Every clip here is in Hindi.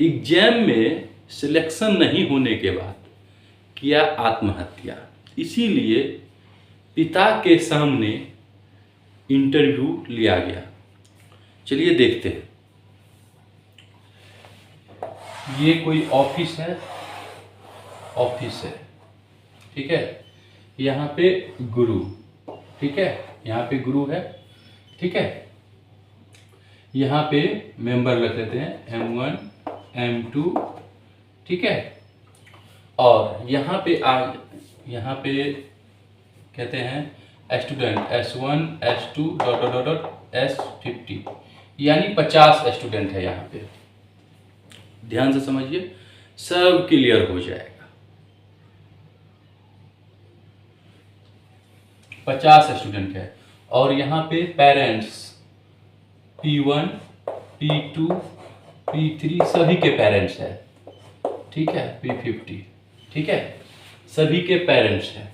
एग्जाम में सिलेक्शन नहीं होने के बाद किया आत्महत्या, इसीलिए पिता के सामने इंटरव्यू लिया गया। चलिए देखते हैं। ये कोई ऑफिस है, ठीक है। यहाँ पे गुरु, ठीक है, यहाँ पे गुरु है, ठीक है। यहाँ पे मेंबर रख लेते हैं M1 M2, ठीक है। और यहाँ पे कहते हैं स्टूडेंट S1 S2 S50, यानी 50 स्टूडेंट है यहाँ पे। ध्यान से समझिए, सब क्लियर हो जाएगा। 50 स्टूडेंट है और यहाँ पे पेरेंट्स P1 P2 P3 सभी के पेरेंट्स है, ठीक है। P50, ठीक है, सभी के पेरेंट्स हैं।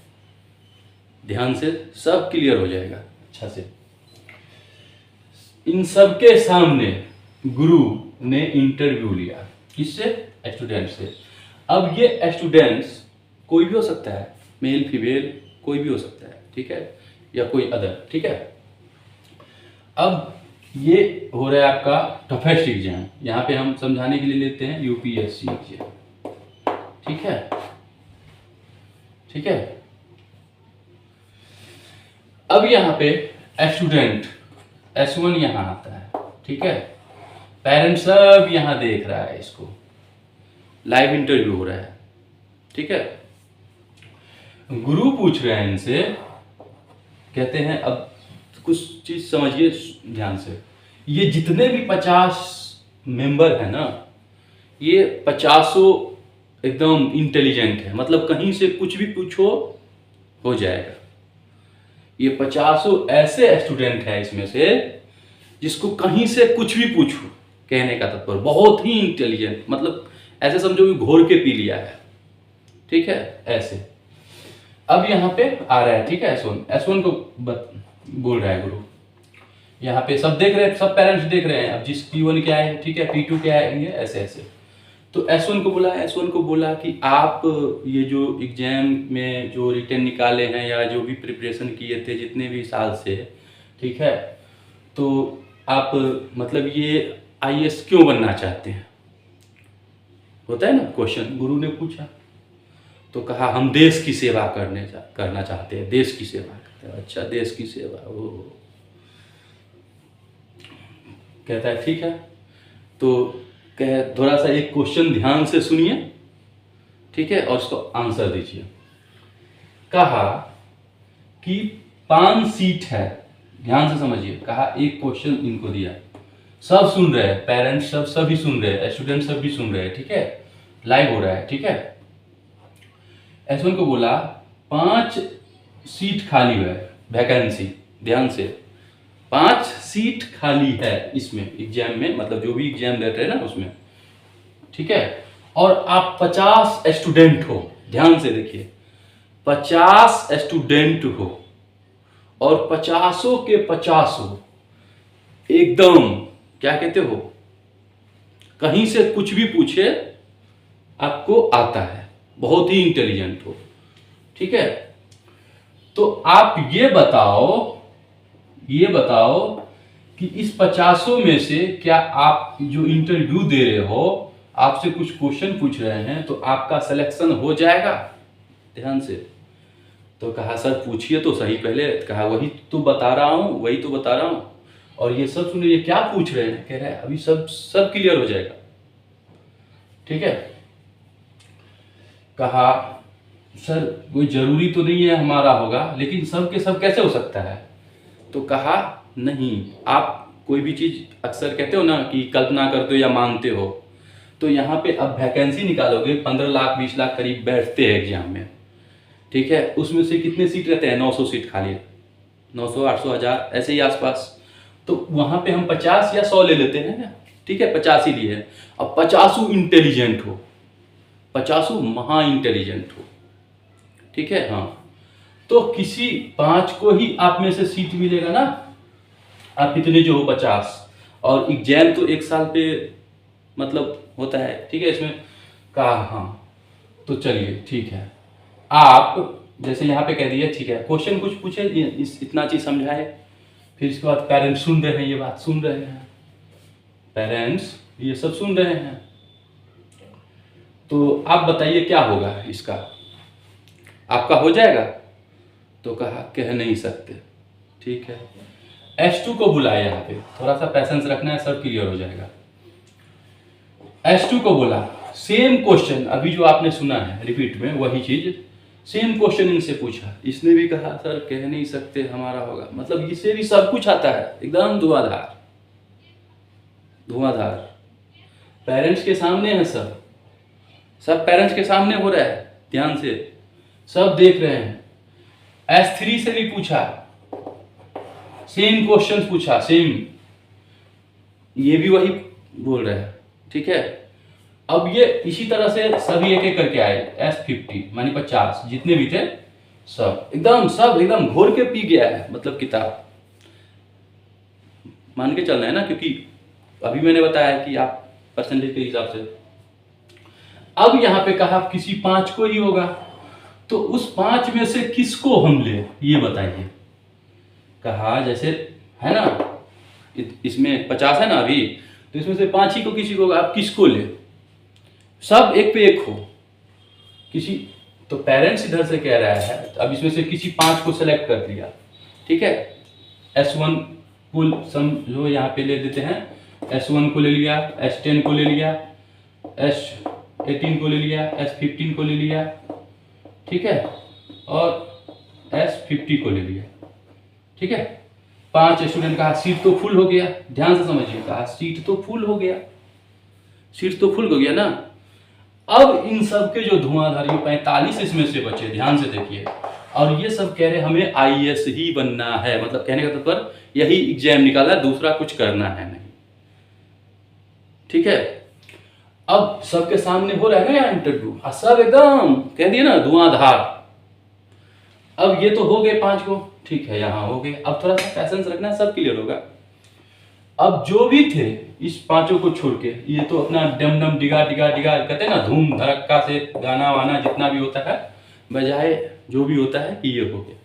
ध्यान से सब क्लियर हो जाएगा अच्छा से। इन सबके सामने गुरु ने इंटरव्यू लिया, किससे? स्टूडेंट से। अब ये स्टूडेंट्स कोई भी हो सकता है, मेल फीमेल कोई भी हो सकता है, ठीक है, या कोई अदर, ठीक है। अब ये हो रहा है आपका टफेस्ट एग्जाम। यहाँ पे हम समझाने के लिए लेते हैं यूपीएससी एग्जाम, ठीक है, ठीक है। अब यहाँ पे स्टूडेंट S1 यहाँ आता है, ठीक है। पेरेंट्स सब यहाँ देख रहा है, इसको लाइव इंटरव्यू हो रहा है, ठीक है। गुरु पूछ रहे हैं इनसे, कहते हैं, अब कुछ चीज समझिए ध्यान से। ये जितने भी 50 मेंबर है ना, ये 50 एकदम इंटेलिजेंट है, मतलब कहीं से कुछ भी पूछो हो जाएगा। ये 50 ऐसे स्टूडेंट है इसमें से जिसको कहीं से कुछ भी पूछो, कहने का तात्पर्य बहुत ही इंटेलिजेंट, मतलब ऐसे समझो कि घोर के पी लिया है, ठीक है, ऐसे। अब यहाँ पे आ रहा है, ठीक है, S1 को बोल रहा है गुरु। यहाँ पे सब देख रहे हैं, सब पेरेंट्स देख रहे हैं। अब जिस P1 के आए हैं, ठीक है, P2 के आएंगे, ऐसे ऐसे। तो S1 को बोला कि आप ये जो एग्जाम में जो रिटर्न निकाले हैं या जो भी प्रिपरेशन किए थे जितने भी साल से, ठीक है, तो आप मतलब ये IAS क्यों बनना चाहते हैं? होता है ना क्वेश्चन, गुरु ने पूछा तो कहा हम देश की सेवा करना चाहते हैं, देश की सेवा करते हैं। अच्छा, देश की सेवा, वो कहता है ठीक है। तो कह थोड़ा सा एक क्वेश्चन ध्यान से सुनिए, ठीक है, और उसको आंसर दीजिए। कहा कि 5 सीट है, ध्यान से समझिए। कहा एक क्वेश्चन इनको दिया, सब सुन रहे हैं, पेरेंट्स सभी सुन रहे हैं, स्टूडेंट सब भी सुन रहे हैं, ठीक है, लाइव हो रहा है, ठीक है। S1 को बोला 5 सीट खाली है, वैकेंसी, ध्यान से 5 सीट खाली है इसमें एग्जाम में, मतलब जो भी एग्जाम देते हैं ना उसमें, ठीक है। और आप 50 स्टूडेंट हो, ध्यान से देखिए, 50 स्टूडेंट हो और 50 के 50 एकदम क्या कहते हो, कहीं से कुछ भी पूछे आपको आता है, बहुत ही इंटेलिजेंट हो, ठीक है। तो आप ये बताओ कि इस 50 में से क्या आप जो इंटरव्यू दे रहे हो, आपसे कुछ क्वेश्चन पूछ रहे हैं, तो आपका सिलेक्शन हो जाएगा? ध्यान से। तो कहा सर पूछिए तो सही पहले। कहा वही तो बता रहा हूँ। और ये सब सुनिए, ये क्या पूछ रहे हैं? कह रहे हैं अभी सब क्लियर हो जाएगा, ठीक है। कहा सर कोई जरूरी तो नहीं है हमारा होगा, लेकिन सब के सब कैसे हो सकता है? तो कहा नहीं, आप कोई भी चीज अक्सर कहते हो ना कि कल्पना करते हो या मानते हो, तो यहाँ पे अब वैकेंसी निकालोगे, 15 लाख 20 लाख करीब बैठते हैं एग्जाम में, ठीक है। उसमें से कितने सीट रहते हैं? 900 सीट खाली, 900 800 1000 ऐसे ही आसपास। तो वहां पे हम 50 या 100 ले लेते हैं ना, ठीक है, 50 ही लिए। अब 50 इंटेलिजेंट हो, 50 महा इंटेलिजेंट हो, ठीक है, हाँ। तो किसी 5 को ही आप में से सीट मिलेगा ना, आप कितने जो हो 50, और एग्जाम तो 1 साल पे मतलब होता है, ठीक है। इसमें कहा हाँ, तो चलिए ठीक है। आप जैसे यहाँ पे कह दिए, ठीक है, क्वेश्चन कुछ पूछे, इतना चीज समझाए, फिर इसके बाद पेरेंट्स सुन रहे हैं, ये बात सुन रहे हैं, पेरेंट्स ये सब सुन रहे हैं, तो आप बताइए क्या होगा इसका, आपका हो जाएगा? तो कहा कह नहीं सकते, ठीक है। S2 को बुलाया, यहाँ पे थोड़ा सा पैसेंस रखना है, सब क्लियर हो जाएगा। S2 को बोला, सेम क्वेश्चन अभी जो आपने सुना है रिपीट में, वही चीज सेम क्वेश्चन इनसे पूछा, इसने भी कहा सर कह नहीं सकते हमारा होगा, मतलब इसे भी सब कुछ आता है, एकदम धुआंधार धुआंधार। पेरेंट्स के सामने है, सब पेरेंट्स के सामने हो रहा है, ध्यान से सब देख रहे हैं। S3 से भी पूछा, सेम क्वेश्चन पूछा, सेम, ये भी वही बोल रहा है, ठीक है। अब ये इसी तरह से सभी एक एक करके आए, S50 मानी 50 जितने भी थे सब एकदम घोर के पी गया है, मतलब किताब मान के चलना है ना, क्योंकि अभी मैंने बताया कि आप परसेंटेज के हिसाब से। अब यहाँ पे कहा किसी 5 को ही होगा, तो उस 5 में से किसको हम ले, ये बताइए। कहा जैसे है ना, इसमें 50 है ना अभी, तो इसमें से 5 ही को किसी को होगा, आप किसको ले, सब एक पे एक हो किसी, तो पेरेंट्स इधर से कह रहा है, अब इसमें से किसी 5 को सेलेक्ट कर लिया, ठीक है। S1 कुल सम जो यहाँ पे ले देते हैं, S1 को ले लिया, S10 को ले लिया, S18 को ले लिया, S15 को ले लिया, ठीक है, और S50 को ले लिया, ठीक है। 5 स्टूडेंट का सीट तो फुल हो गया, ध्यान से समझिए, कहा सीट तो फुल हो गया, सीट तो फुल हो गया ना। अब इन सब के जो धुआंधार 45 इसमें से बचे, ध्यान से देखिए, और ये सब कह रहे हमें IAS ही बनना है, मतलब कहने का तात्पर्य यही एग्जाम निकाला, दूसरा कुछ करना है नहीं, ठीक है। अब सबके सामने हो रहा है ना यहाँ इंटरव्यू, सब एकदम कह दिए ना धुआंधार। अब ये तो हो गए 5 को, ठीक है, यहाँ हो गए। अब थोड़ा सा पैसेंस रखना, सब क्लियर होगा। अब जो भी थे इस 5 को छोड़ के, ये तो अपना डम डम डिगा डिगा डिगा कहते हैं ना, धूम धड़क्का से गाना वाना जितना भी होता है बजाय, जो भी होता है कि ये हो गया।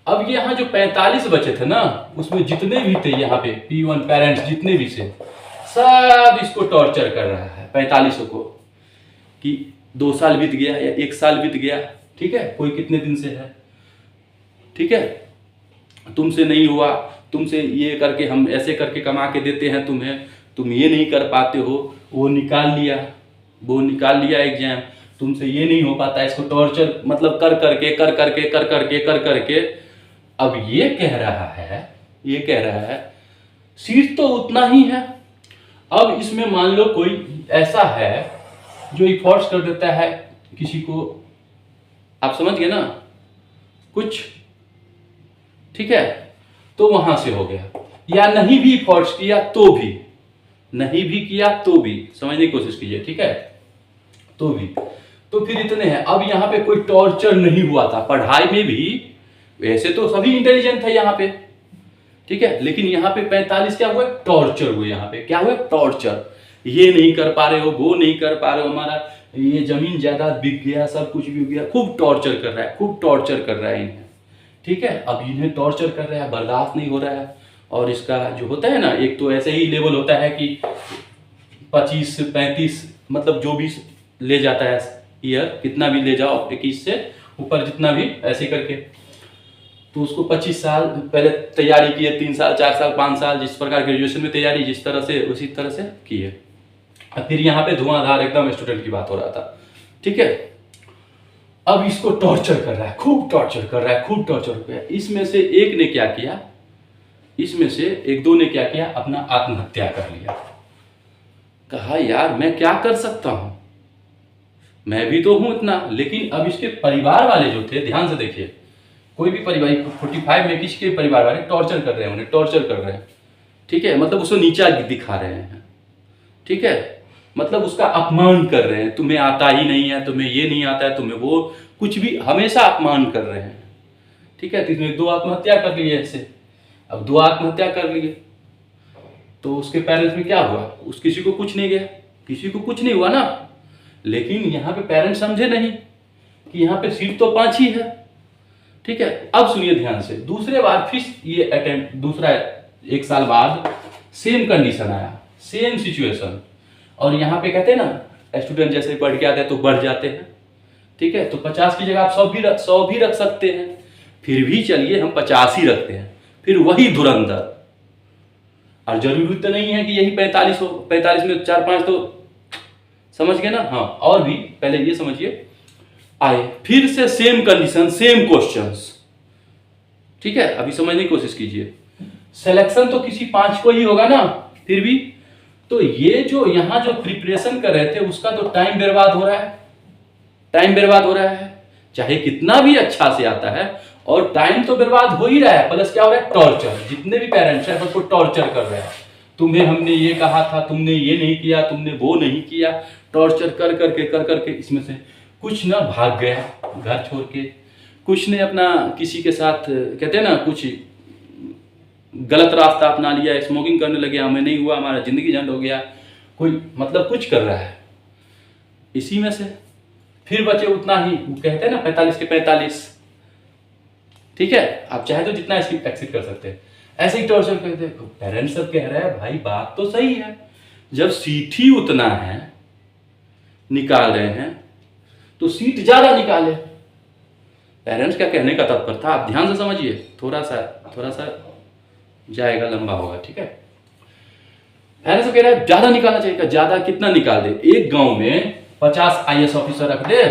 अब ये यहाँ जो 45 बचे थे ना, उसमें जितने भी थे यहाँ पे P1 पेरेंट्स जितने भी से, सब इसको टॉर्चर कर रहा है 45 को, कि 2 साल बीत गया या 1 साल बीत गया, ठीक है, कोई कितने दिन से है, ठीक है, तुमसे नहीं हुआ, तुमसे ये करके हम ऐसे करके कमा के देते हैं तुम्हें, तुम ये नहीं कर पाते हो, वो निकाल लिया एग्जाम, तुमसे ये नहीं हो पाता, इसको टॉर्चर मतलब कर करके अब ये कह रहा है सीट तो उतना ही है। अब इसमें मान लो कोई ऐसा है जो इफोर्ट्स कर देता है किसी को, आप समझ गए ना कुछ, ठीक है, तो वहां से हो गया, या नहीं भी इफोर्ट्स किया तो भी, नहीं भी किया तो भी, समझने की कोशिश कीजिए, ठीक है, तो भी, तो फिर इतने हैं। अब यहाँ पे कोई टॉर्चर नहीं हुआ था पढ़ाई में भी, वैसे तो सभी इंटेलिजेंट थे यहाँ पे, ठीक है, लेकिन यहाँ पे 45 क्या हुआ, टॉर्चर हुए, यहाँ पे क्या हुआ, टॉर्चर, ये नहीं कर पा रहे हो, वो नहीं कर पा रहे हो, हमारा ये जमीन जायदाद बिक गया, सब कुछ बिक गया, खूब टॉर्चर कर रहा है इन्हें, ठीक है। अब इन्हें टॉर्चर कर रहा है, बर्दाश्त नहीं हो रहा है, और इसका जो होता है ना, एक तो ऐसे ही लेवल होता है कि 25 से 35, मतलब जो भी ले जाता है ईयर, कितना भी ले जाओ 21 से ऊपर जितना भी ऐसे करके, तो उसको 25 साल पहले तैयारी किए, 3 साल 4 साल 5 साल, जिस प्रकार ग्रेजुएशन में तैयारी जिस तरह से उसी तरह से किए। अब फिर यहाँ पे धुआंधार एकदम स्टूडेंट की बात हो रहा था, ठीक है। अब इसको टॉर्चर कर रहा है, खूब टॉर्चर कर रहा है। इसमें से एक ने क्या किया, इसमें से 1-2 ने क्या किया, अपना आत्महत्या कर लिया। कहा यार मैं क्या कर सकता हूं, मैं भी तो हूं इतना, लेकिन अब इसके परिवार वाले जो थे, ध्यान से देखिए, कोई भी परिवार 45 में किसके परिवार वाले टॉर्चर कर रहे हैं, उन्हें टॉर्चर कर रहे हैं, ठीक है, मतलब उसको नीचा दिखा रहे हैं, ठीक है, मतलब उसका अपमान कर रहे हैं, तुम्हें आता ही नहीं है, तुम्हें ये नहीं आता है, तुम्हें वो, कुछ भी हमेशा अपमान कर रहे हैं, ठीक है। तो इसमें 2 आत्महत्या कर लिए ऐसे। अब 2 आत्महत्या कर लिए तो उसके पेरेंट्स में क्या हुआ, उस किसी को कुछ नहीं गया, किसी को कुछ नहीं हुआ ना। लेकिन यहाँ पे पेरेंट्स समझे नहीं कि यहाँ पे सीट तो 5 ही है। ठीक है, अब सुनिए ध्यान से, दूसरे बार फिर ये अटेम्प्ट, दूसरा 1 साल बाद सेम कंडीशन आया, सेम सिचुएशन। और यहाँ पे कहते हैं ना, स्टूडेंट जैसे बढ़ के आते हैं तो बढ़ जाते हैं। ठीक है, तो 50 की जगह आप 100 भी रख सकते हैं। फिर भी चलिए हम 50 ही रखते हैं, फिर वही धुरंधर। और जरूरी तो नहीं है कि यही 45 हो, 45 में 4-5 तो समझ गए ना। हाँ, और भी पहले ये समझिए, आए फिर से सेम कंडीशन, सेम क्वेश्चंस। ठीक है, अभी समझने की कोशिश कीजिए। सिलेक्शन तो किसी 5 को ही होगा ना, फिर भी तो ये जो यहां जो प्रिपरेशन कर रहे थे उसका तो टाइम बर्बाद हो रहा है, टाइम बर्बाद हो रहा है। चाहे कितना भी अच्छा से आता है और टाइम तो बर्बाद हो ही रहा है, प्लस क्या हो रहा है, टॉर्चर। जितने भी पेरेंट्स हैं सबको टॉर्चर कर रहे हैं। तुम्हें हमने ये कहा था, तुमने ये नहीं किया, तुमने वो नहीं किया, टॉर्चर कर करके इसमें से कुछ ना भाग गया घर छोड़ के, कुछ ने अपना किसी के साथ कहते हैं ना कुछ गलत रास्ता अपना लिया, स्मोकिंग करने लगे, हमें नहीं हुआ, हमारा जिंदगी झंड हो गया, कोई मतलब कुछ कर रहा है इसी में से। फिर बचे उतना ही, वो कहते हैं ना 45 के 45। ठीक है, आप चाहे तो जितना एक्सिट कर सकते हैं, ऐसे ही टॉर्चर करते हैं। पेरेंट्स सब कह रहे हैं भाई बात तो सही है, जब सीट ही उतना है निकाल रहे हैं तो सीट ज्यादा निकाले। पेरेंट्स क्या कहने का तात्पर्य था, आप ध्यान से समझिए, थोड़ा सा जाएगा, लंबा होगा। ठीक है, पेरेंट्स कह रहे हैं ज्यादा निकालना चाहिए। ज्यादा कितना निकाल दे, एक गांव में 50 IAS ऑफिसर रख दे,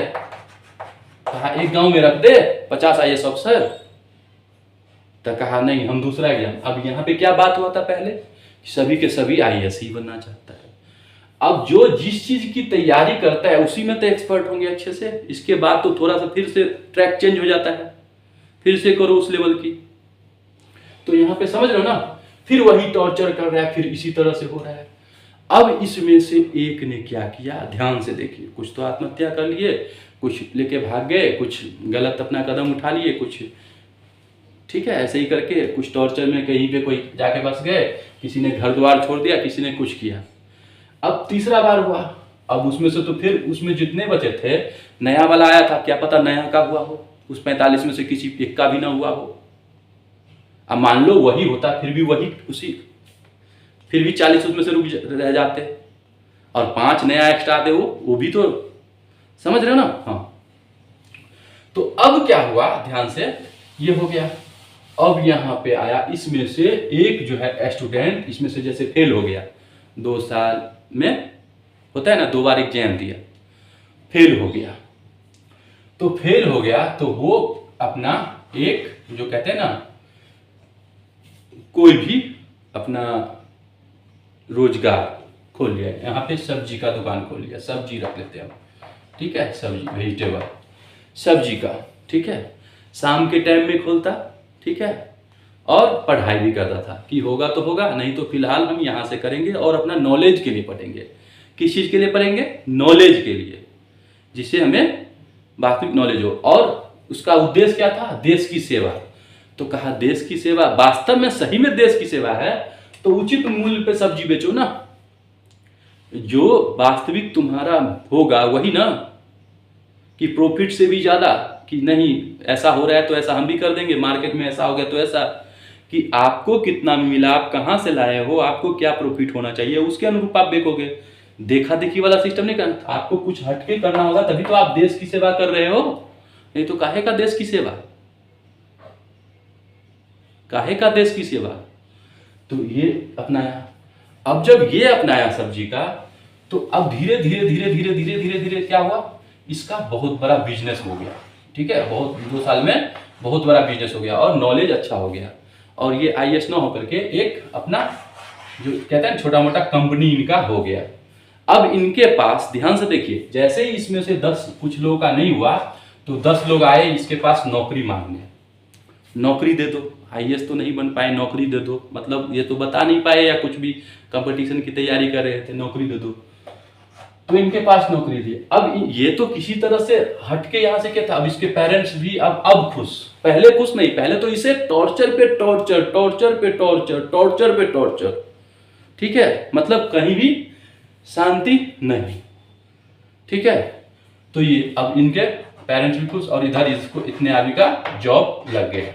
कहा एक गांव में रख दे 50 IAS ऑफिसर, तो कहा नहीं हम दूसरा एग्जाम। अब यहाँ पे क्या बात हुआ था पहले, सभी के सभी IAS ही बनना चाहता है। अब जो जिस चीज की तैयारी करता है उसी में तो एक्सपर्ट होंगे अच्छे से, इसके बाद तो थोड़ा सा फिर से ट्रैक चेंज हो जाता है, फिर से करो उस लेवल की। तो यहाँ पे समझ रहे हो ना, फिर वही टॉर्चर कर रहा है, फिर इसी तरह से हो रहा है। अब इसमें से एक ने क्या किया, ध्यान से देखिए, कुछ तो आत्महत्या कर लिए, कुछ लेके भाग गए, कुछ गलत अपना कदम उठा लिए, कुछ ठीक है ऐसे ही करके कुछ टॉर्चर में कहीं पे कोई जाके बस गए, किसी ने घर द्वार छोड़ दिया, किसी ने कुछ किया। अब तीसरा बार हुआ, अब उसमें से तो फिर उसमें जितने बचे थे, नया वाला आया था, क्या पता नया का हुआ हो, उस 45 में से किसी एक का भी ना हुआ हो। अब मान लो वही होता, फिर भी वही उसी, फिर भी 40 उसमें से रुक रह जाते, और 5 नया एक्स्ट्रा आते, वो भी तो समझ रहे हो ना। हाँ, तो अब क्या हुआ, ध्यान से, ये हो गया। अब यहाँ पे आया, इसमें से एक जो है स्टूडेंट इसमें से जैसे फेल हो गया, 2 साल में होता है ना 2 बार एग्जाम दिया, फेल हो गया। तो फेल हो गया तो वो अपना एक जो कहते हैं ना, कोई भी अपना रोजगार खोल लिया, यहाँ पे सब्जी का दुकान खोल लिया, सब्जी रख लेते हैं हम, ठीक है, सब्जी वेजिटेबल सब्जी का, ठीक है, शाम के टाइम में खोलता, ठीक है, और पढ़ाई भी करता था कि होगा तो होगा, नहीं तो फिलहाल हम यहाँ से करेंगे और अपना नॉलेज के लिए पढ़ेंगे। किस चीज़ के लिए पढ़ेंगे, नॉलेज के लिए, जिससे हमें वास्तविक नॉलेज हो। और उसका उद्देश्य क्या था, देश की सेवा। तो कहा देश की सेवा, वास्तव में सही में देश की सेवा है तो उचित मूल्य पे सब्जी बेचो ना, जो वास्तविक तुम्हारा होगा वही ना, कि प्रॉफिट से भी ज्यादा, कि नहीं ऐसा हो रहा है तो ऐसा हम भी कर देंगे, मार्केट में ऐसा हो गया तो ऐसा, कि आपको कितना मिला, आप कहाँ से लाए हो, आपको क्या प्रॉफिट होना चाहिए, उसके अनुरूप आप बेचोगे। देखा देखी वाला सिस्टम नहीं करना, आपको कुछ हटके करना होगा, तभी तो आप देश की सेवा कर रहे हो, नहीं तो काहे का देश की सेवा, काहे का देश की सेवा। तो ये अपनाया। अब जब ये अपनाया सब्जी का, तो अब धीरे धीरे धीरे धीरे धीरे धीरे धीरे क्या हुआ, इसका बहुत बड़ा बिजनेस हो गया, ठीक है, बहुत 2 साल में बहुत बड़ा बिजनेस हो गया और नॉलेज अच्छा हो गया। और ये IAS ना होकर के एक अपना जो कहते हैं छोटा मोटा कंपनी इनका हो गया। अब इनके पास ध्यान से देखिए, जैसे ही इसमें से 10 कुछ लोगों का नहीं हुआ तो 10 लोग आए इसके पास नौकरी मांगने, नौकरी दे दो, IAS तो नहीं बन पाए, नौकरी दे दो, मतलब ये तो बता नहीं पाए या कुछ भी कंपटीशन की तैयारी कर रहे थे, नौकरी दे दो। तो इनके पास नौकरी दी। अब ये तो किसी तरह से हटके यहाँ से क्या था, अब इसके पेरेंट्स भी अब खुश, पहले खुश नहीं, पहले तो इसे टॉर्चर पे टॉर्चर, टॉर्चर पे टॉर्चर, टॉर्चर पे टॉर्चर, ठीक है, मतलब कहीं भी शांति नहीं। ठीक है, तो ये अब इनके पेरेंट्स भी खुश और इधर इसको इतने आदमी का जॉब लग गया,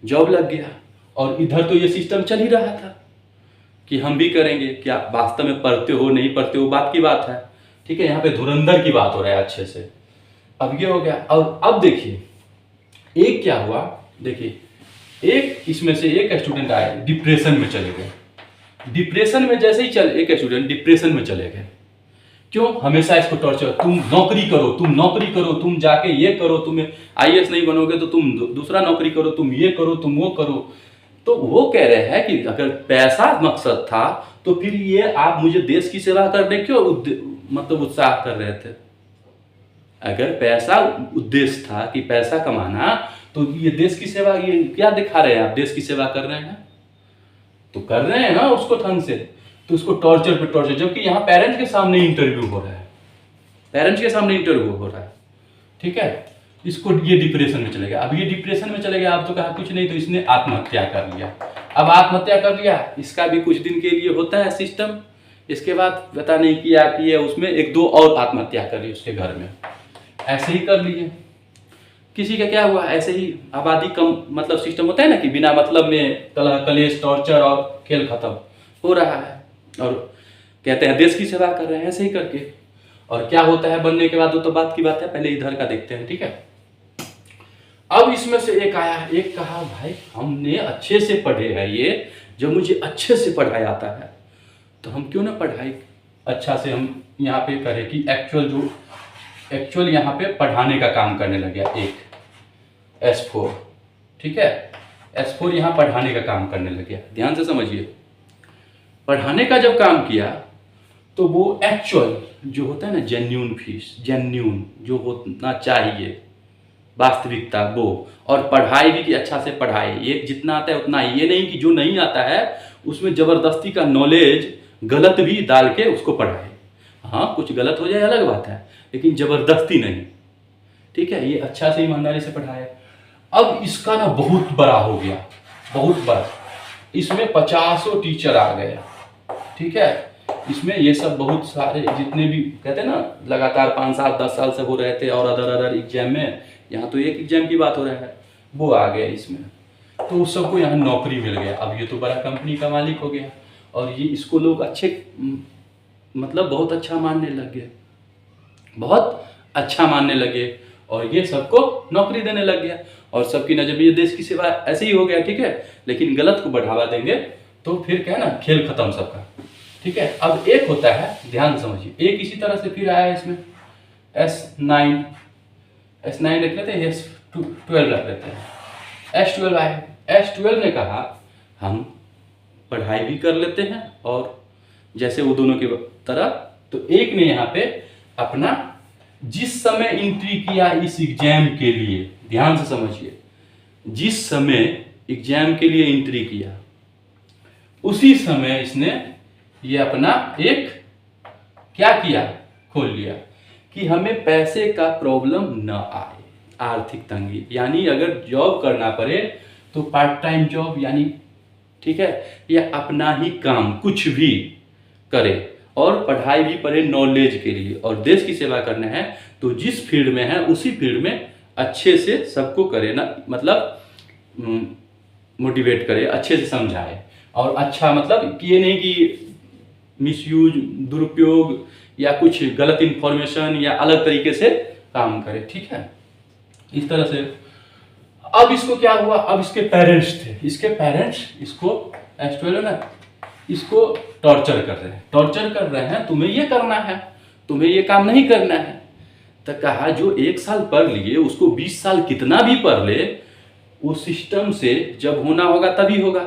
जॉब लग गया। और इधर तो ये सिस्टम चल ही रहा था कि हम भी करेंगे, क्या वास्तव में पढ़ते हो नहीं पढ़ते हो बात की बात है। ठीक है, यहाँ पे धुरंधर की बात हो रहा है अच्छे से। अब ये हो गया। और अब देखिए एक क्या हुआ, देखिए एक इसमें से एक स्टूडेंट आए डिप्रेशन में चले गए। डिप्रेशन में जैसे ही एक स्टूडेंट डिप्रेशन में चले गए, क्यों? हमेशा इसको टॉर्चर, तुम नौकरी करो, तुम नौकरी करो, तुम जाके ये करो, तुम आईएएस नहीं बनोगे तो तुम दूसरा नौकरी करो, तुम ये करो, तुम वो करो। तो वो कह रहे हैं कि अगर पैसा मकसद था तो फिर ये आप मुझे देश की सेवा करने क्यों मतलब उत्साह कर रहे थे? अगर पैसा उद्देश्य था कि पैसा कमाना, तो ये देश की सेवा, ये क्या दिखा रहे हैं आप? देश की सेवा कर रहे हैं तो कर रहे हैं ना उसको ढंग से, तो उसको टॉर्चर पे टॉर्चर, जबकि यहाँ पेरेंट्स के सामने इंटरव्यू हो रहा है, पेरेंट्स के सामने इंटरव्यू हो रहा है। ठीक है, इसको ये डिप्रेशन में चले गया। अब ये डिप्रेशन में चले गया, अब तो कहा कुछ नहीं, तो इसने आत्महत्या कर लिया। अब आत्महत्या कर लिया, इसका भी कुछ दिन के लिए होता है सिस्टम, इसके बाद पता नहीं किया कि ये उसमें एक दो और आत्महत्या कर ली उसके घर में, ऐसे ही कर लिए। किसी का क्या हुआ, ऐसे ही आबादी कम, मतलब सिस्टम होता है ना कि बिना मतलब में कलह कलेश टॉर्चर और खेल खत्म हो रहा है, और कहते हैं देश की सेवा कर रहे हैं ऐसे ही करके। और क्या होता है बनने के बाद वो तो बात की बात है, पहले इधर का देखते हैं। ठीक है, अब इसमें से एक आया, एक कहा भाई हमने अच्छे से पढ़े हैं, ये जब मुझे अच्छे से पढ़ाया आता है तो हम क्यों ना पढ़ाई अच्छा से हम यहाँ पे करें कि एक्चुअल यहाँ पे पढ़ाने का काम करने लग गया एक S4। ठीक है, S4 यहाँ पढ़ाने का काम करने लग गया। ध्यान से समझिए, पढ़ाने का जब काम किया तो वो एक्चुअल जो होता है ना, जेन्यून फीस, जेन्यून जो होना चाहिए वास्तविकता वो, और पढ़ाई भी कि अच्छा से पढ़ाए, ये जितना आता है उतना ही, ये नहीं कि जो नहीं आता है उसमें ज़बरदस्ती का नॉलेज गलत भी डाल के उसको पढ़ाए। हाँ कुछ गलत हो जाए अलग बात है, लेकिन ज़बरदस्ती नहीं। ठीक है, ये अच्छा से ईमानदारी से पढ़ाए। अब इसका ना बहुत बड़ा हो गया, बहुत बड़ा, इसमें 50 टीचर आ गए। ठीक है, इसमें ये सब बहुत सारे जितने भी कहते हैं ना लगातार 5 साल 10 साल से हो रहे थे और अदर एग्जाम में, यहाँ तो एक एग्जाम की बात हो रहा है, वो आ गए इसमें, तो उस सबको यहाँ नौकरी मिल गया। अब ये तो बड़ा कंपनी का मालिक हो गया और ये इसको लोग अच्छे मतलब बहुत अच्छा मानने लग गए, बहुत अच्छा मानने लगे और ये सबको नौकरी देने लग गया और सबकी नजर में ये देश की सेवा ऐसे ही हो गया। ठीक है, लेकिन गलत को बढ़ावा देंगे तो फिर क्या है ना, खेल खत्म सबका। ठीक है, अब एक होता है, ध्यान समझिए, एक इसी तरह से फिर आया इसमें S9 रख लेते हैं, S12 रख लेते हैं, S12 आए। S12 ने कहा हम पढ़ाई भी कर लेते हैं और जैसे वो दोनों की तरह, तो एक ने यहाँ पे अपना जिस समय एंट्री किया इस एग्जाम के लिए, ध्यान से समझिए, जिस समय एग्जाम के लिए एंट्री किया उसी समय इसने ये अपना एक क्या किया, खोल लिया कि हमें पैसे का प्रॉब्लम न आए, आर्थिक तंगी, यानी अगर जॉब करना पड़े तो पार्ट टाइम जॉब, यानी ठीक है, या अपना ही काम कुछ भी करे और पढ़ाई भी पढ़े नॉलेज के लिए, और देश की सेवा करना है तो जिस फील्ड में है उसी फील्ड में अच्छे से सबको करे ना, मतलब मोटिवेट करे, अच्छे से समझाए, और अच्छा मतलब कि ये नहीं कि मिसयूज, दुरुपयोग या कुछ गलत इंफॉर्मेशन या अलग तरीके से काम करे। ठीक है, इस तरह से। अब इसको क्या हुआ, अब इसके पेरेंट्स थे, इसके पेरेंट्स इसको S12 ना इसको टॉर्चर कर रहे हैं, टॉर्चर कर रहे हैं, तुम्हें ये करना है, तुम्हें ये काम नहीं करना है। तो कहा जो 1 साल पढ़ लिए उसको 20 साल कितना भी पढ़ ले, वो सिस्टम से जब होना होगा तभी होगा,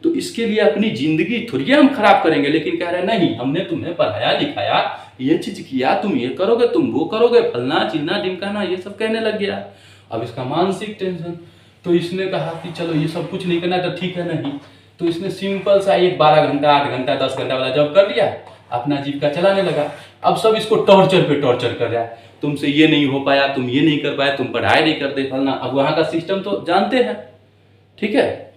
तो इसके लिए अपनी जिंदगी थोड़ी हम खराब करेंगे। लेकिन कह रहे नहीं, हमने तुम्हें पढ़ाया लिखाया, ये चीज किया, तुम ये करोगे, तुम वो करोगे, फलना चीना ढिमकाना, ये सब कहने लग गया। अब इसका मानसिक टेंशन, तो इसने कहा कि चलो ये सब कुछ नहीं करना तो ठीक है नहीं, तो इसने सिंपल सा एक 12 घंटा 8 घंटा 10 घंटा वाला जॉब कर लिया, अपना जीविका चलाने लगा। अब सब इसको टॉर्चर पे टॉर्चर कर रहा है, तुमसे ये नहीं हो पाया, तुम ये नहीं कर पाए, तुम पढ़ाई नहीं करते, फलना। अब वहाँ का सिस्टम तो जानते हैं। ठीक है,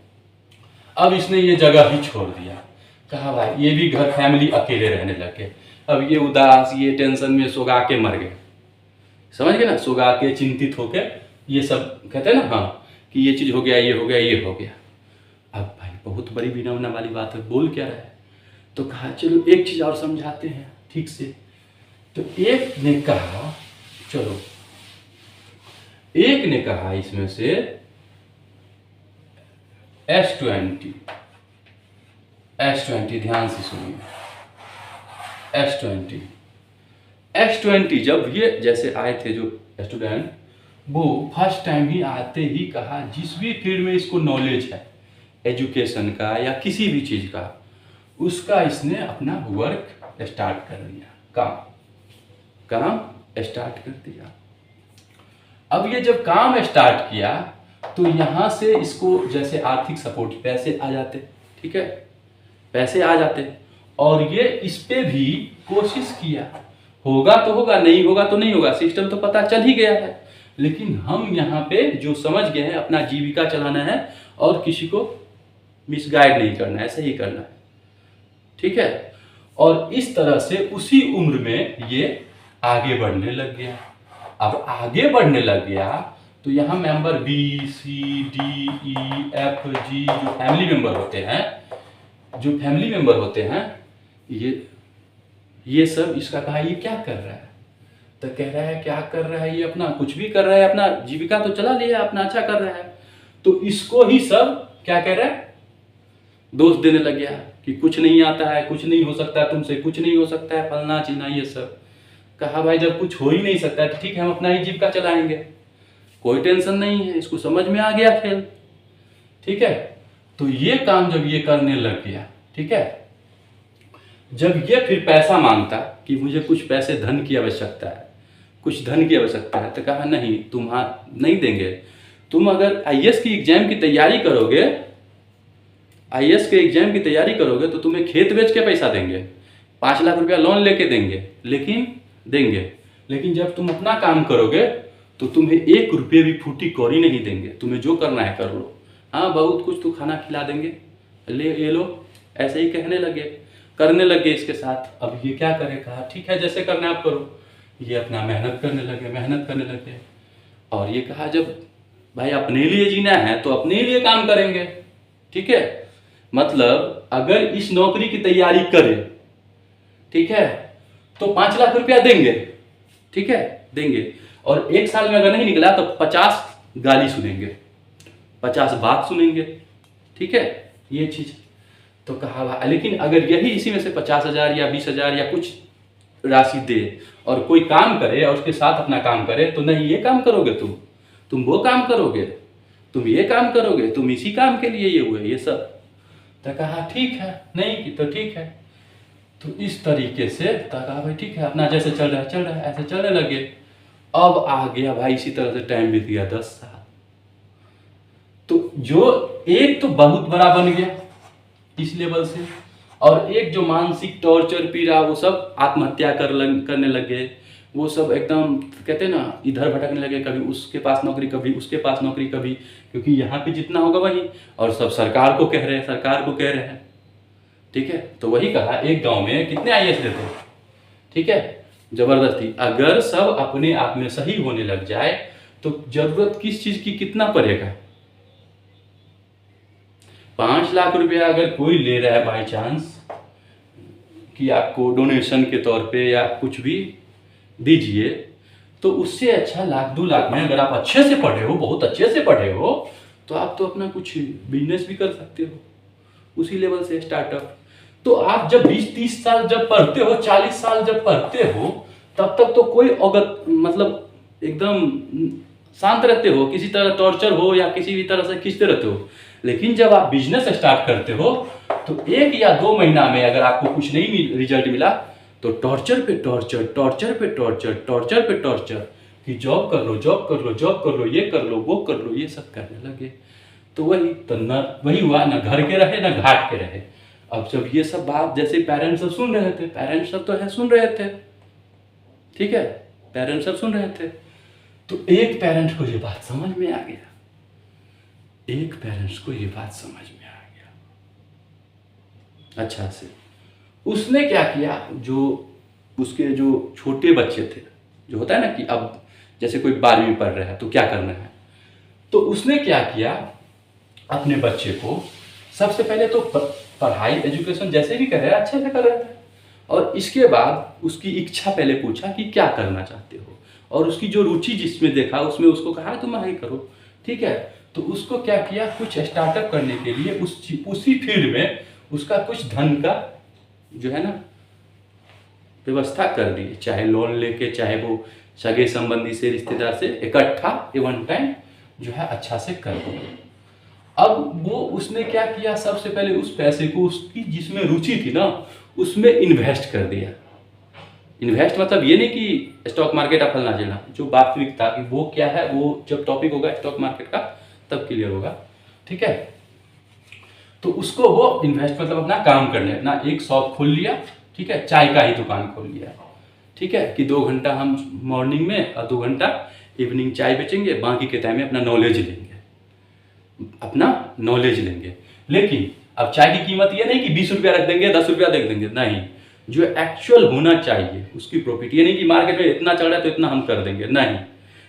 अब इसने ये जगह ही छोड़ दिया, कहा भाई ये भी घर फैमिली अकेले रहने लगे, अब ये उदास, ये टेंशन में सोगा के मर गए, समझ गए ना, सोगा के चिंतित होके, ये सब कहते हैं ना, हाँ कि ये चीज़ हो गया, ये हो गया, ये हो गया। अब भाई बहुत बड़ी बिनौना वाली बात है, बोल क्या रहा है। तो कहा चलो एक चीज़ और समझाते हैं ठीक से। तो एक ने कहा, चलो एक ने कहा इसमें से S20, S20 ध्यान से सुनिए, S20 जब ये जैसे आए थे जो स्टूडेंट, वो फर्स्ट टाइम ही आते ही कहा जिस भी फील्ड में इसको नॉलेज है, एजुकेशन का या किसी भी चीज़ का, उसका इसने अपना वर्क स्टार्ट कर दिया, काम स्टार्ट कर दिया। अब ये जब काम स्टार्ट किया तो यहाँ से इसको जैसे आर्थिक सपोर्ट, पैसे आ जाते, ठीक है, पैसे आ जाते, और ये इस पे भी कोशिश किया, होगा तो होगा, नहीं होगा तो नहीं होगा, सिस्टम तो पता चल ही गया है, लेकिन हम यहाँ पे जो समझ गए हैं अपना जीविका चलाना है और किसी को मिसगाइड नहीं करना है, सही करना है, ठीक है। और इस तरह से उसी उम्र में ये आगे बढ़ने लग गया। अब आगे बढ़ने लग गया तो यहाँ member B, C, D, E, F, G जो फैमिली मेंबर होते हैं, ये सब इसका कहा ये क्या कर रहा है, तो कह रहा है क्या कर रहा है, ये अपना कुछ भी कर रहा है, अपना जीविका तो चला लिया, अपना अच्छा कर रहा है। तो इसको ही सब क्या कह रहा है, दोष देने लग गया कि कुछ नहीं आता है, कुछ नहीं हो सकता है तुमसे, कुछ नहीं हो सकता है, फलना चीना ये सब। कहा भाई जब कुछ हो ही नहीं सकता है तो ठीक है, हम अपना ही जीविका चलाएंगे, कोई टेंशन नहीं है, इसको समझ में आ गया खेल, ठीक है। तो ये काम जब ये करने लग गया, ठीक है, जब ये फिर पैसा मांगता कि मुझे कुछ पैसे, धन की आवश्यकता है, कुछ धन की आवश्यकता है, तो कहा नहीं, नहीं देंगे। तुम अगर आईएएस की एग्जाम की तैयारी करोगे, आईएएस के एग्जाम की तैयारी करोगे तो तुम्हें खेत बेच के पैसा देंगे, 5 लाख रुपया लोन लेके देंगे, लेकिन जब तुम अपना काम करोगे तो तुम्हें 1 रुपये भी फूटी कौड़ी नहीं देंगे, तुम्हें जो करना है कर लो, हाँ बहुत कुछ तो खाना खिला देंगे, ये लो, ऐसे ही करने लगे इसके साथ। अब ये क्या करे, कहा ठीक है जैसे करना आप करो। ये अपना मेहनत करने लगे, और ये कहा जब भाई अपने लिए जीना है तो अपने लिए काम करेंगे, ठीक है। मतलब अगर इस नौकरी की तैयारी करे, ठीक है, तो 5 लाख रुपया देंगे, ठीक है, देंगे, और 1 साल में अगर नहीं निकला तो 50 गाली सुनेंगे, 50 बात सुनेंगे, ठीक है, ये चीज। तो कहा लेकिन अगर यही इसी में से 50,000 या 20,000 या कुछ राशि दे और कोई काम करे और उसके साथ अपना काम करे, तो नहीं ये काम करोगे, तुम वो काम करोगे, तुम ये काम करोगे, तुम इसी काम के लिए ये हुए ये सब। तो कहा ठीक है, नहीं की तो ठीक है। तो इस तरीके से कहा भाई ठीक है, अपना जैसे चल रहा है ऐसे चलने लगे। अब आ गया भाई इसी तरह से टाइम बीत गया 10 साल। तो जो एक तो बहुत बड़ा बन गया इस लेवल से, और एक जो मानसिक टॉर्चर पीड़ा, वो सब आत्महत्या करने लगे, वो सब एकदम कहते हैं ना इधर भटकने लगे, कभी उसके पास नौकरी, कभी उसके पास नौकरी, कभी, क्योंकि यहाँ पे जितना होगा वही, और सब सरकार को कह रहे हैं, ठीक है। तो वही कहा, एक गांव में कितने आईएएस देते हैं, ठीक है, जबरदस्ती। अगर सब अपने आप में सही होने लग जाए तो जरूरत किस चीज की, कितना पड़ेगा। 5 लाख रुपया अगर कोई ले रहा है बाई चांस कि आपको डोनेशन के तौर पे या कुछ भी दीजिए, तो उससे अच्छा 1 लाख 2 लाख में अगर आप अच्छे से पढ़े हो, बहुत अच्छे से पढ़े हो, तो आप तो अपना कुछ बिजनेस भी कर सकते हो उसी लेवल से, स्टार्टअप। तो आप जब 20-30 साल जब पढ़ते हो, 40 साल जब पढ़ते हो, तब तक तो कोई अवगत, मतलब एकदम शांत रहते हो, किसी तरह टॉर्चर हो या किसी भी तरह से खींचते रहते हो। लेकिन जब आप बिजनेस स्टार्ट करते हो तो 1 या 2 महीना में अगर आपको कुछ नहीं रिजल्ट मिला तो टॉर्चर पे टॉर्चर, कि जॉब कर लो, ये कर लो, ये सब करने लगे। तो वही हुआ, ना घर के रहे ना घाट के रहे। अब जब ये सब बात जैसे पेरेंट्स सब सुन रहे थे, ठीक है, पेरेंट्स सब सुन रहे थे, तो एक पेरेंट को ये बात समझ में आ गया, अच्छा से। उसने क्या किया, जो उसके जो छोटे बच्चे थे, जो होता है ना कि अब जैसे कोई 12वीं पढ़ रहा है तो क्या करना है, तो उसने क्या किया, अपने बच्चे को सबसे पहले तो पढ़ाई एजुकेशन जैसे भी कर रहा है अच्छे से कर रहा था, और इसके बाद उसकी इच्छा पहले पूछा कि क्या करना चाहते हो, और उसकी जो रुचि जिसमें देखा उसमें उसको कहा तुम आगे करो, ठीक है। तो उसको क्या किया, कुछ स्टार्टअप करने के लिए उसी फील्ड में उसका कुछ धन का जो है ना व्यवस्था कर दी, चाहे लोन लेके, चाहे वो सगे संबंधी से, रिश्तेदार से इकट्ठा वन टाइम जो है अच्छा से कर दिया। अब वो उसने क्या किया, सबसे पहले उस पैसे को उसकी जिसमें रुचि थी ना उसमें इन्वेस्ट कर दिया। इन्वेस्ट मतलब ये नहीं कि स्टॉक मार्केट आप फलना चलना, जो वास्तविकता कि वो क्या है वो जब टॉपिक होगा स्टॉक मार्केट का तब क्लियर होगा, ठीक है। तो उसको वो इन्वेस्ट मतलब अपना काम करने, अपना एक शॉप खोल लिया, ठीक है, चाय का ही दुकान खोल लिया, ठीक है, कि 2 घंटा हम मॉर्निंग में और 2 घंटा इवनिंग चाय बेचेंगे, बाकी के टाइम में अपना नॉलेज लेंगे। लेकिन अब चाय की कीमत ये नहीं कि 20 रुपया रख देंगे 10 रुपया दे देंगे, नहीं, जो एक्चुअल होना चाहिए उसकी प्रॉफिट, ये नहीं कि मार्केट में इतना चल रहा है तो इतना हम कर देंगे, नहीं,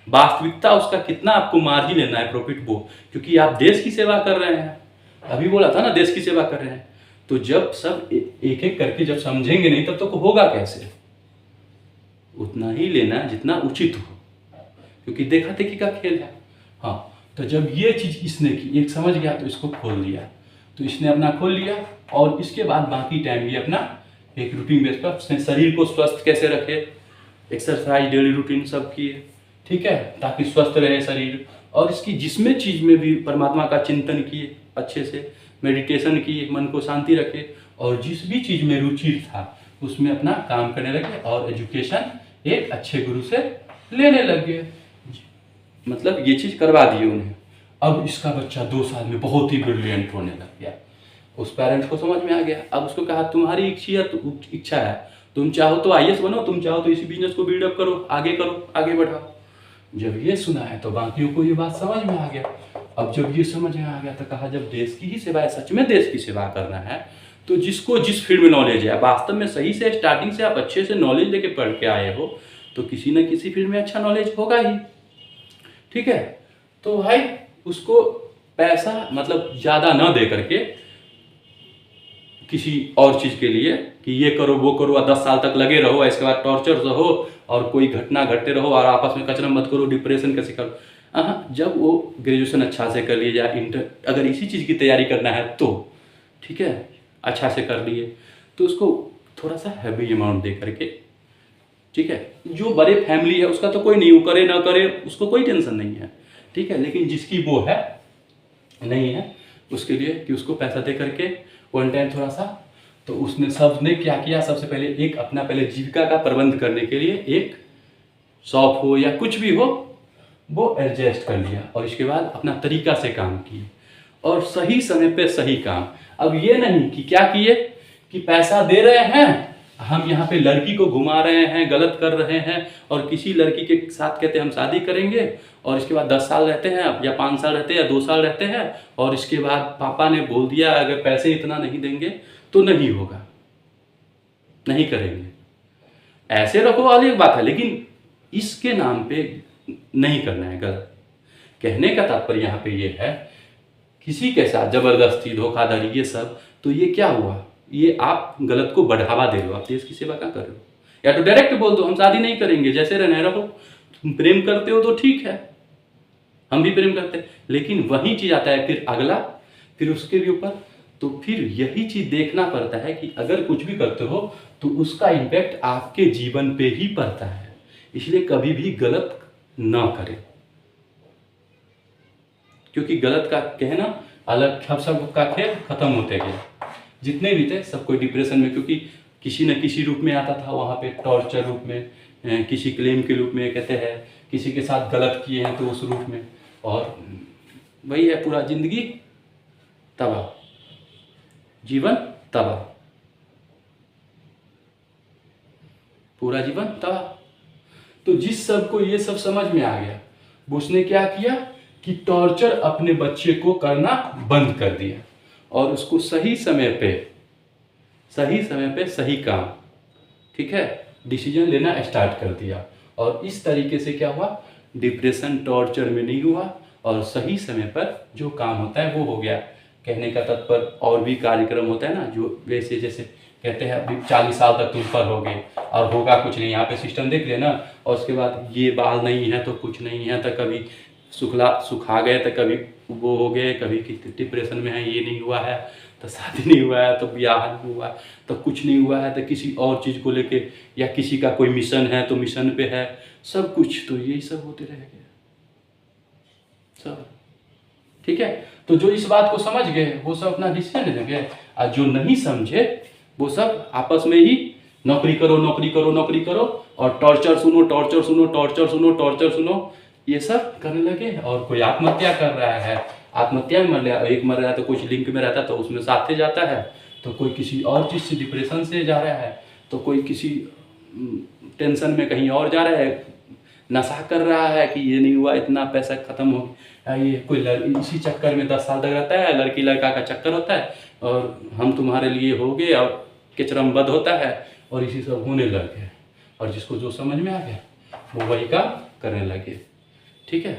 वास्तविकता उसका कितना आपको मार्जिन लेना है प्रॉफिट वो, क्योंकि आप देश की सेवा कर रहे हैं, अभी बोला था ना देश की सेवा कर रहे हैं। तो जब सब एक एक करके जब समझेंगे नहीं तब तो होगा कैसे, उतना ही लेना जितना उचित हो, क्योंकि देखा देखी का खेल है। हाँ, तो जब ये चीज इसने की, एक समझ गया तो इसको खोल दिया, तो इसने अपना खोल लिया, और इसके बाद बाकी टाइम भी अपना एक रूटीन बेस पर अपने शरीर को स्वस्थ कैसे रखे, एक्सरसाइज डेली रूटीन सब किए, ठीक है, ताकि स्वस्थ रहे शरीर, और इसकी जिसमें चीज में भी परमात्मा का चिंतन किए, अच्छे से मेडिटेशन किए, मन को शांति रखे, और जिस भी चीज में रुचि था उसमें अपना काम करने लगे, और एजुकेशन एक अच्छे गुरु से लेने लग गए, मतलब ये चीज करवा दी उन्हें। अब इसका बच्चा 2 साल में बहुत ही ब्रिलियंट होने लग गया, उस पेरेंट्स को समझ में आ गया। अब उसको कहा तुम्हारी इच्छा है, तुम चाहो तो आईएएस बनो, तुम चाहो तो इसी बिजनेस को बिल्डअप करो, आगे बढ़ाओ। जब ये सुना है तो बाकियों को ये बात समझ में आ गया। अब जब ये समझ में आ गया तो कहा जब देश की ही सेवा है, सच में देश की सेवा करना है, तो जिसको जिस फील्ड में नॉलेज है, वास्तव में सही से स्टार्टिंग से आप अच्छे से नॉलेज लेके पढ़ के आए हो तो किसी न किसी फील्ड में अच्छा नॉलेज होगा ही, ठीक है। तो भाई उसको पैसा मतलब ज़्यादा ना दे करके किसी और चीज़ के लिए कि ये करो वो करो और 10 साल तक लगे रहो, इसके बाद टॉर्चर रहो और कोई घटना घटते रहो और आपस में कचरा मत करो, डिप्रेशन का शिकार। हाँ, जब वो ग्रेजुएशन अच्छा से कर लिए या इंटर अगर इसी चीज़ की तैयारी करना है तो ठीक है, अच्छा से कर लिए तो उसको थोड़ा सा हैवी अमाउंट दे करके, ठीक है। जो बड़े फैमिली है उसका तो कोई नहीं, वो करे ना करे उसको कोई टेंशन नहीं है, ठीक है। लेकिन जिसकी वो है नहीं है उसके लिए कि उसको पैसा दे करके वन टाइम थोड़ा सा, तो उसने सबने क्या किया, सबसे पहले एक अपना पहले जीविका का प्रबंध करने के लिए एक शॉप हो या कुछ भी हो वो एडजस्ट कर लिया, और इसके बाद अपना तरीका से काम किए और सही समय पे सही काम। अब ये नहीं कि क्या किए कि पैसा दे रहे हैं, हम यहाँ पे लड़की को घुमा रहे हैं, गलत कर रहे हैं, और किसी लड़की के साथ कहते हैं हम शादी करेंगे और इसके बाद 10 साल रहते हैं या 5 साल रहते हैं या 2 साल रहते हैं, और इसके बाद पापा ने बोल दिया अगर पैसे इतना नहीं देंगे तो नहीं होगा, नहीं करेंगे। ऐसे रखो वाली एक बात है, लेकिन इसके नाम पे नहीं करना है, गलत। कहने का तात्पर्य यहाँ पे ये है किसी के साथ जबरदस्ती धोखाधड़ी ये सब, तो ये क्या हुआ, ये आप गलत को बढ़ावा दे रहे हो, आप देश की सेवा क्या कर रहे हो। या तो डायरेक्ट बोल दो हम शादी नहीं करेंगे, जैसे रहना रहो, तुम प्रेम करते हो तो ठीक है, हम भी प्रेम करते हैं, लेकिन वही चीज आता है फिर अगला, फिर उसके भी ऊपर, तो फिर यही चीज देखना पड़ता है कि अगर कुछ भी करते हो तो उसका इम्पैक्ट आपके जीवन पे ही पड़ता है, इसलिए कभी भी गलत ना करें, क्योंकि गलत का कहना अलग, सब का खेल खत्म होते गए, जितने भी थे सब कोई डिप्रेशन में, क्योंकि किसी न किसी रूप में आता था वहाँ पे, टॉर्चर रूप में, किसी क्लेम के रूप में, कहते हैं किसी के साथ गलत किए हैं तो उस रूप में, और वही है पूरा जिंदगी तबाह, जीवन तबाह, पूरा जीवन तबाह। तो जिस सबको ये सब समझ में आ गया उसने क्या किया कि टॉर्चर अपने बच्चे को करना बंद कर दिया और उसको सही समय पे सही समय पे सही काम, ठीक है, डिसीजन लेना स्टार्ट कर दिया। और इस तरीके से क्या हुआ, डिप्रेशन टॉर्चर में नहीं हुआ और सही समय पर जो काम होता है वो हो गया। कहने का तात्पर्य और भी कार्यक्रम होता है ना, जो वैसे जैसे कहते हैं अभी 40 साल तक तुम पढ़ोगे और होगा कुछ नहीं, यहाँ पे सिस्टम देख लेना। और उसके बाद ये बाल नहीं है तो कुछ नहीं है, तो कभी सुखा गए, तो कभी वो हो गए, कभी डिप्रेशन में है, ये नहीं हुआ है तो शादी नहीं हुआ है, तो ब्याह नहीं हुआ है, तो कुछ नहीं हुआ है, तो किसी और चीज़ को लेके, या किसी का कोई मिशन है तो मिशन पे है, सब कुछ तो यही सब होते रहेंगे सब, ठीक है। तो जो इस बात को समझ गए वो सब अपना डिसीजन लेंगे, और जो नहीं समझे वो सब आपस में ही नौकरी करो नौकरी करो नौकरी करो, और टॉर्चर सुनो टॉर्चर सुनो टॉर्चर सुनो टॉर्चर सुनो, ये सब करने लगे। और कोई आत्महत्या कर रहा है, आत्महत्या में मर रहा है, एक मर रहा है तो कुछ लिंक में रहता है तो उसमें साथ ही जाता है, तो कोई किसी और चीज़ से डिप्रेशन से जा रहा है, तो कोई किसी टेंशन में कहीं और जा रहा है, नशा कर रहा है कि ये नहीं हुआ, इतना पैसा खत्म हो गया, ये कोई इसी चक्कर में 10 साल तक रहता है, लड़की लड़का का चक्कर होता है, और हम तुम्हारे लिए हो गए, और किचरमबद होता है, और इसी सब होने लग गए। और जिसको जो समझ में आ गया वो वही काम करने लगे, ठीक है।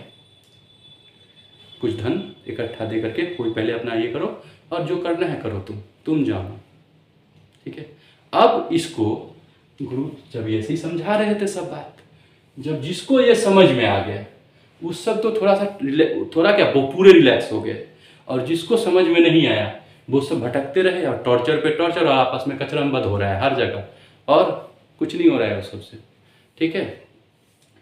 कुछ धन इकट्ठा दे करके कोई पहले अपना ये करो, और जो करना है करो, तुम जानो, ठीक है। अब इसको गुरु जब ऐसे ही समझा रहे थे सब बात, जब जिसको ये समझ में आ गया उस सब तो थोड़ा क्या वो पूरे रिलैक्स हो गए, और जिसको समझ में नहीं आया वो सब भटकते रहे, और टॉर्चर पे टॉर्चर, और आपस में कचरमबद हो रहा है हर जगह, और कुछ नहीं हो रहा है उस सबसे, ठीक है,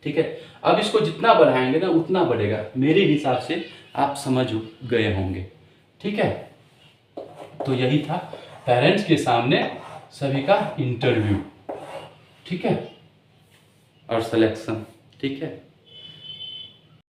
ठीक है। अब इसको जितना बढ़ाएंगे ना उतना बढ़ेगा, मेरे हिसाब से आप समझ गए होंगे, ठीक है। तो यही था पेरेंट्स के सामने सभी का इंटरव्यू, ठीक है, और सिलेक्शन, ठीक है।